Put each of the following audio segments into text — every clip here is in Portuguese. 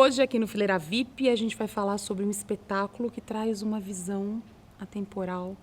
hoje, aqui no Fileira VIP, a gente vai falar sobre um espetáculo que traz uma visão atemporal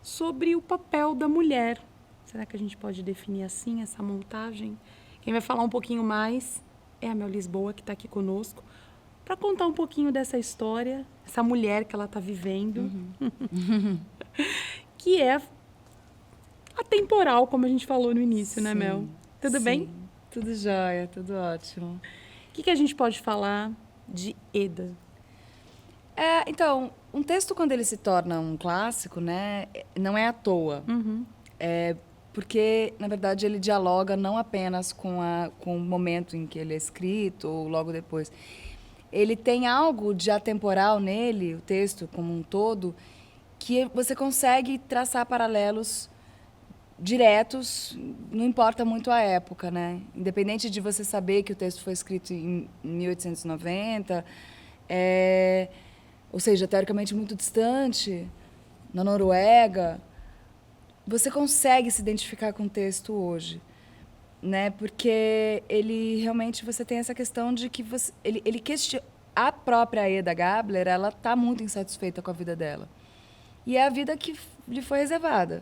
sobre o papel da mulher. Será que a gente pode definir assim essa montagem? Quem vai falar um pouquinho mais é a Mel Lisboa, que está aqui conosco, para contar um pouquinho dessa história, essa mulher que ela está vivendo, que é atemporal, como a gente falou no início, né, Mel? Tudo bem? Tudo jóia, tudo ótimo. O que a gente pode falar de Eda? Então, um texto, quando ele se torna um clássico, né, não é à toa. É porque, na verdade, ele dialoga não apenas com o momento em que ele é escrito ou logo depois. Ele tem algo de atemporal nele, o texto como um todo, que você consegue traçar paralelos diretos, não importa muito a época, né? Independente de você saber que o texto foi escrito em 1890, ou seja, teoricamente muito distante, na Noruega, você consegue se identificar com o texto hoje, né? Porque ele realmente, você tem essa questão de que ele questiona, a própria Eda Gabler, ela está muito insatisfeita com a vida dela. E é a vida que lhe foi reservada.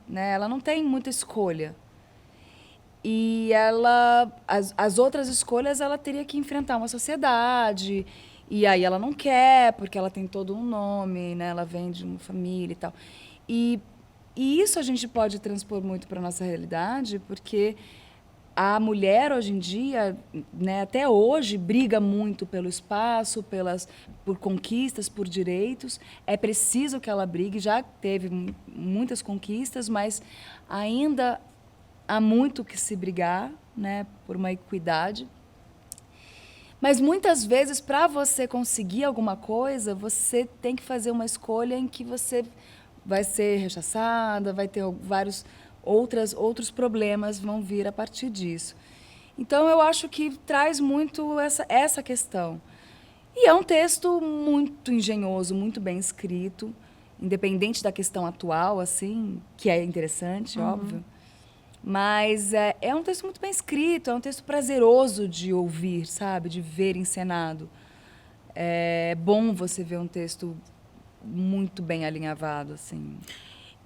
Né? Ela não tem muita escolha. E as outras escolhas, ela teria que enfrentar uma sociedade. E aí ela não quer, porque ela tem todo um nome, né? Ela vem de uma família e tal. E isso a gente pode transpor muito para a nossa realidade, porque a mulher, hoje em dia, né, até hoje, briga muito pelo espaço, por conquistas, por direitos. É preciso que ela brigue. Já teve muitas conquistas, mas ainda há muito que se brigar, né, por uma equidade. Mas, muitas vezes, para você conseguir alguma coisa, você tem que fazer uma escolha em que você vai ser rechaçada, vai ter outros problemas vão vir a partir disso. Então, eu acho que traz muito essa questão. E é um texto muito engenhoso, muito bem escrito, independente da questão atual, assim, que é interessante, óbvio. Mas é um texto muito bem escrito, é um texto prazeroso de ouvir, sabe? De ver encenado. É bom você ver um texto muito bem alinhavado, assim.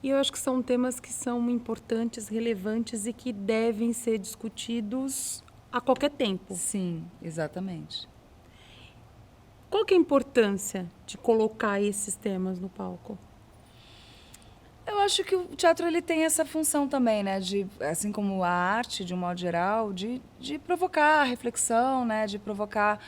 E eu acho que são temas que são importantes, relevantes e que devem ser discutidos a qualquer tempo. Sim, exatamente. Qual que é a importância de colocar esses temas no palco? Eu acho que o teatro ele tem essa função também, né? De, assim como a arte, de um modo geral, de provocar reflexão, né? De provocar...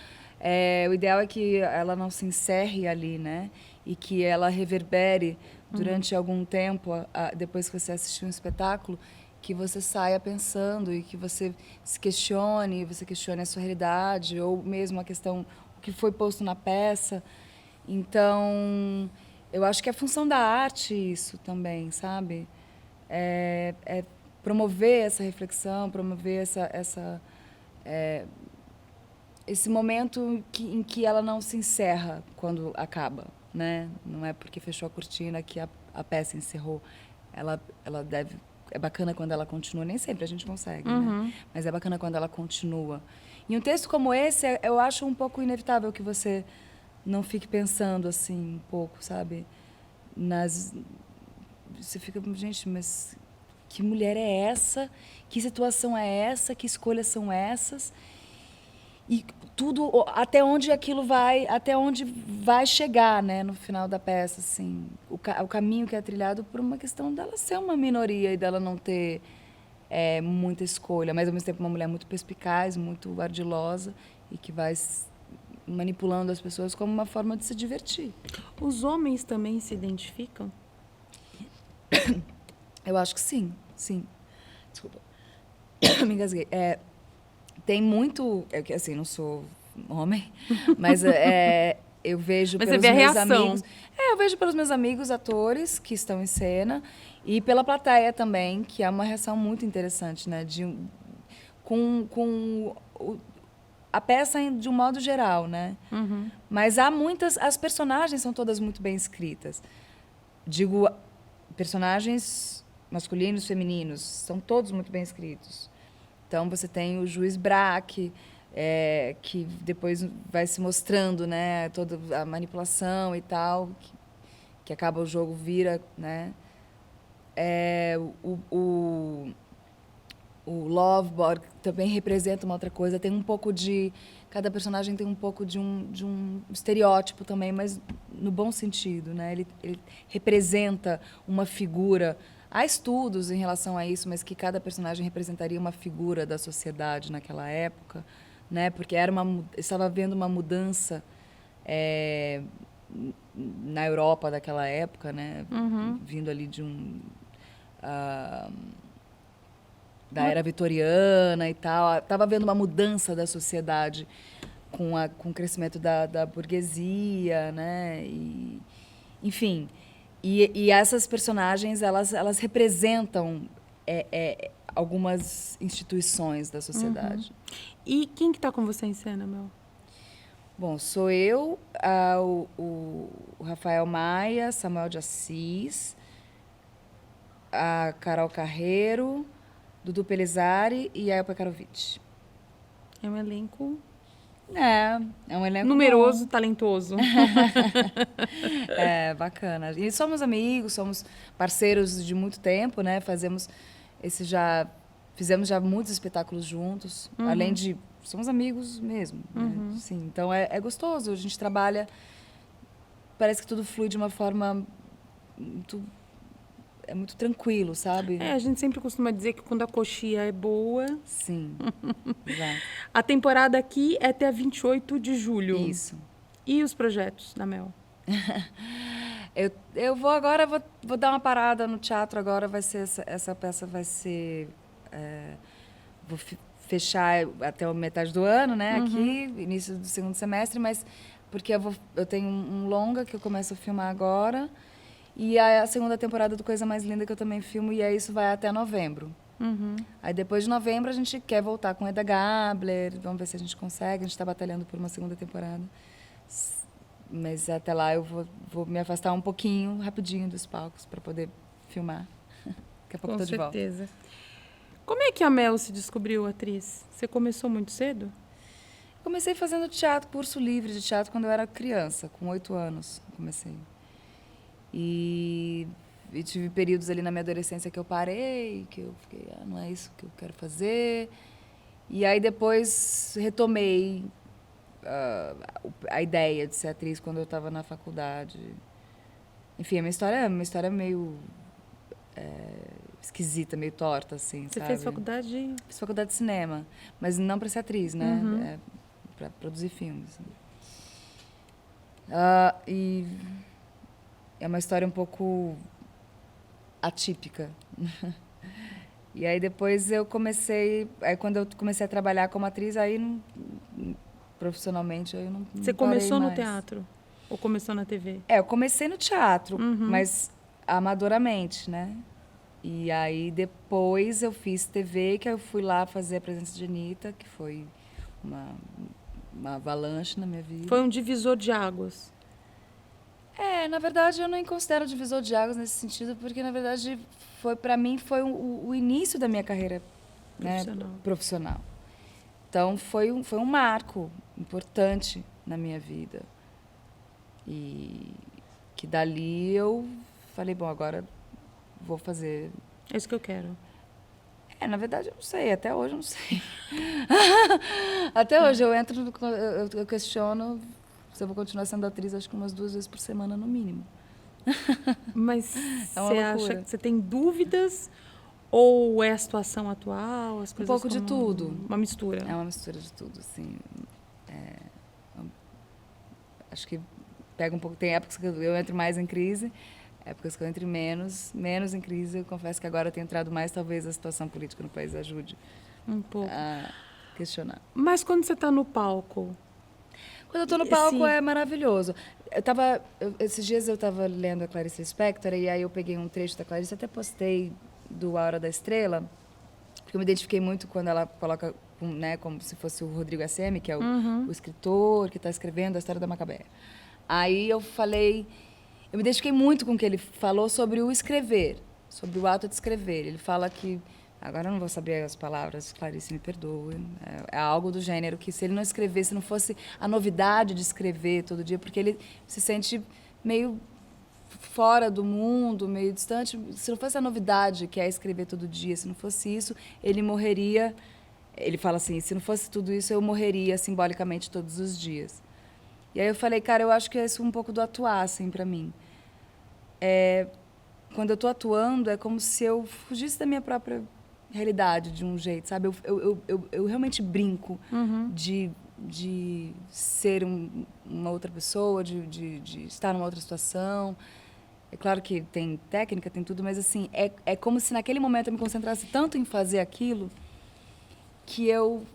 o ideal é que ela não se encerre ali, né? E que ela reverbere durante algum tempo, depois que você assistir um espetáculo, que você saia pensando e que você se questione, você questione a sua realidade, ou mesmo a questão, o que foi posto na peça. Então... eu acho que é função da arte isso também, sabe? É promover essa reflexão, promover esse momento em que ela não se encerra quando acaba, né? Não é porque fechou a cortina que a peça encerrou. Ela deve... é bacana quando ela continua, nem sempre a gente consegue, né? Mas é bacana quando ela continua. E um texto como esse, eu acho um pouco inevitável que você não fique pensando assim um pouco, sabe? Você fica, gente, mas que mulher é essa? Que situação é essa? Que escolhas são essas? E tudo, até onde vai chegar, né, no final da peça, assim. O caminho que é trilhado por uma questão dela ser uma minoria e dela não ter muita escolha, mas ao mesmo tempo uma mulher muito perspicaz, muito ardilosa e que vai manipulando as pessoas como uma forma de se divertir. Os homens também se identificam? Eu acho que sim, sim. Desculpa. Me engasguei. Tem muito... assim, não sou homem, mas eu vejo mas pelos você vê a meus reação. amigos... eu vejo pelos meus amigos atores que estão em cena e pela plateia também, que é uma reação muito interessante, né? A peça de um modo geral, né? Mas há muitas... as personagens são todas muito bem escritas. Digo, personagens masculinos, femininos, são todos muito bem escritos. Então, você tem o juiz Braque, que depois vai se mostrando, né, toda a manipulação e tal, que acaba o jogo, vira, né? O Lovebird também representa uma outra coisa. Tem um pouco de... Cada personagem tem um pouco de um estereótipo também, mas no bom sentido, né? Ele representa uma figura. Há estudos em relação a isso, mas que cada personagem representaria uma figura da sociedade naquela época, né? Porque estava havendo uma mudança na Europa daquela época, né? Vindo ali de da era vitoriana e tal. Estava havendo uma mudança da sociedade com o crescimento da burguesia, né? Enfim, e essas personagens, elas representam algumas instituições da sociedade. E quem que tá com você em cena, Mel? Bom, sou eu, o Rafael Maia, Samuel de Assis, a Carol Carreiro, Dudu Pelizari e a Elpa Karovitch. É um elenco É um elenco numeroso, bom. talentoso. Bacana. E somos amigos, somos parceiros de muito tempo, né? Fizemos já muitos espetáculos juntos, além de... Somos amigos mesmo, né? Sim, então é gostoso, a gente trabalha... Parece que tudo flui de uma forma muito tranquilo, sabe? A gente sempre costuma dizer que quando a coxia é boa... Sim, exato. A temporada aqui é até 28 de julho. Isso. E os projetos da Mel? Eu vou agora, vou dar uma parada no teatro agora, vai ser essa peça vai ser... vou fechar até a metade do ano, né, aqui, início do segundo semestre, mas porque eu tenho um longa que eu começo a filmar agora, e a segunda temporada do Coisa Mais Linda que eu também filmo, e aí isso vai até novembro. Aí depois de novembro a gente quer voltar com Eda Gabler, vamos ver se a gente consegue, a gente está batalhando por uma segunda temporada. Mas até lá eu vou me afastar um pouquinho, rapidinho dos palcos, para poder filmar. Daqui a pouco estou de volta. Com certeza. Como é que a Mel se descobriu atriz? Você começou muito cedo? Comecei fazendo teatro, curso livre de teatro, quando eu era criança, com 8 anos. Comecei. E tive períodos ali na minha adolescência que eu parei, que eu fiquei, não é isso que eu quero fazer. E aí depois retomei a ideia de ser atriz quando eu estava na faculdade. Enfim, a minha história é uma história meio esquisita, meio torta, assim, Você sabe? fez faculdade? Fiz faculdade de cinema, mas não para ser atriz, né? Para produzir filmes. E é uma história um pouco atípica. E aí depois quando eu comecei a trabalhar como atriz, aí profissionalmente eu não Você começou no teatro? Ou começou na TV? Eu comecei no teatro, mas amadoramente, né? E aí depois eu fiz TV, que eu fui lá fazer a presença de Anitta, que foi uma avalanche na minha vida. Foi um divisor de águas. Na verdade eu não considero divisor de águas nesse sentido, porque na verdade para mim foi o início da minha carreira profissional. Então foi um marco importante na minha vida. E que dali eu falei, bom, agora vou fazer... É isso que eu quero. Na verdade, eu não sei. Até hoje, eu não sei. Até hoje, eu questiono se eu vou continuar sendo atriz, acho que umas 2 vezes por semana, no mínimo. Mas você acha que você tem dúvidas ou é a situação atual? As coisas um pouco de tudo. Uma mistura. É uma mistura de tudo, sim. Acho que pega um pouco... Tem épocas que eu entro mais em crise, épocas que eu entro menos em crise. Eu confesso que agora eu tenho entrado mais, talvez a situação política no país ajude um pouco a questionar. Mas quando você está no palco? Quando eu estou no palco é maravilhoso. Esses dias eu estava lendo a Clarice Lispector e aí eu peguei um trecho da Clarice, até postei do A Hora da Estrela, porque eu me identifiquei muito quando ela coloca, né, como se fosse o Rodrigo Assemi, que é o escritor que está escrevendo a história da Macabéa. Aí eu me identifiquei muito com o que ele falou sobre o escrever, sobre o ato de escrever. Ele fala que Agora eu não vou saber as palavras, Clarice, me perdoe. É algo do gênero que se ele não escrevesse, se não fosse a novidade de escrever todo dia, porque ele se sente meio fora do mundo, meio distante. Se não fosse a novidade que é escrever todo dia, se não fosse isso, ele morreria. Ele fala assim, se não fosse tudo isso, eu morreria simbolicamente todos os dias. E aí eu falei, cara, eu acho que é isso um pouco do atuar, assim, pra mim. Quando eu tô atuando, é como se eu fugisse da minha própria realidade, de um jeito, sabe? Eu realmente brinco de ser uma outra pessoa, de estar numa outra situação. É claro que tem técnica, tem tudo, mas assim, é como se naquele momento eu me concentrasse tanto em fazer aquilo que eu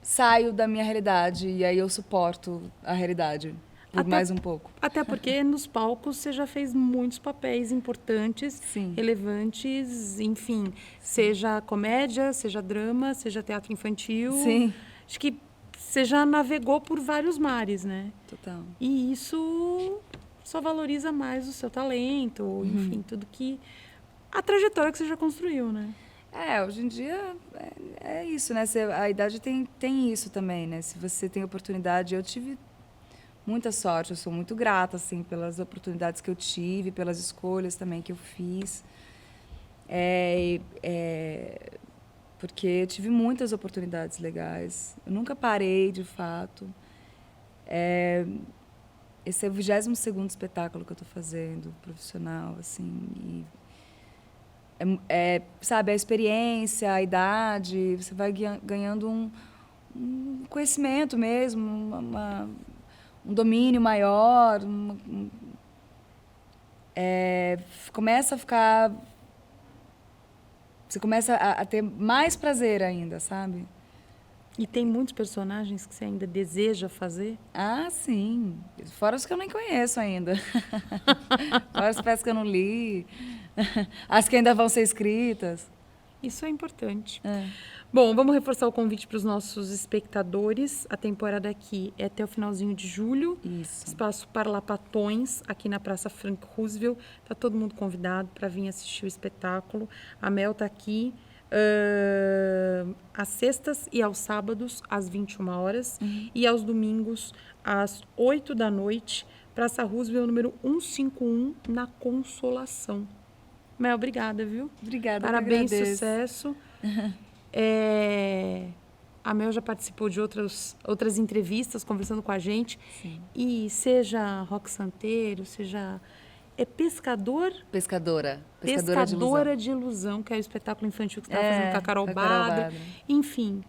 saio da minha realidade e aí eu suporto a realidade por mais um pouco. Até porque nos palcos você já fez muitos papéis importantes, Sim. relevantes, enfim, seja comédia, seja drama, seja teatro infantil. Sim. Acho que você já navegou por vários mares, né? Total. E isso só valoriza mais o seu talento, enfim, tudo que... a trajetória que você já construiu, né? Hoje em dia é isso, né? A idade tem isso também, né? Se você tem oportunidade, eu tive muita sorte, eu sou muito grata, assim, pelas oportunidades que eu tive, pelas escolhas também que eu fiz. Porque eu tive muitas oportunidades legais. Eu nunca parei, de fato. Esse é o 22º espetáculo que eu estou fazendo, profissional, assim. Sabe, a experiência, a idade, você vai ganhando um conhecimento mesmo, um domínio maior, começa a ficar... Você começa a ter mais prazer ainda, sabe? E tem muitos personagens que você ainda deseja fazer? Ah, sim. Fora os que eu nem conheço ainda. Fora as peças que eu não li. As que ainda vão ser escritas. Isso é importante. Bom, vamos reforçar o convite para os nossos espectadores. A temporada aqui é até o finalzinho de julho. Isso. Espaço Parlapatões, aqui na Praça Frank Roosevelt. Está todo mundo convidado para vir assistir o espetáculo. A Mel está aqui às sextas e aos sábados, às 21 horas. E aos domingos, às 8 da noite. Praça Roosevelt, número 151, na Consolação. Mel, obrigada, viu? Obrigada, parabéns, sucesso. A Mel já participou de outras entrevistas, conversando com a gente. Sim. E seja rock santeiro, seja... Pescadora de Ilusão, que é o espetáculo infantil que você estava fazendo com a Carol Badro. Enfim,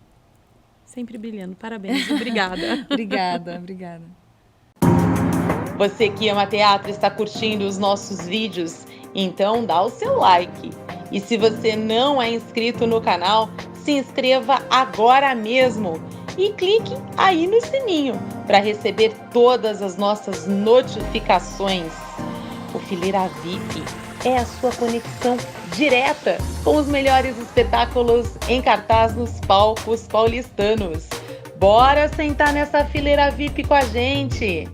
sempre brilhando. Parabéns, obrigada. Obrigada. Você que ama teatro está curtindo os nossos vídeos? Então dá o seu like. E se você não é inscrito no canal, se inscreva agora mesmo e clique aí no sininho para receber todas as nossas notificações. O Fileira VIP é a sua conexão direta com os melhores espetáculos em cartaz nos palcos paulistanos. Bora sentar nessa fileira VIP com a gente!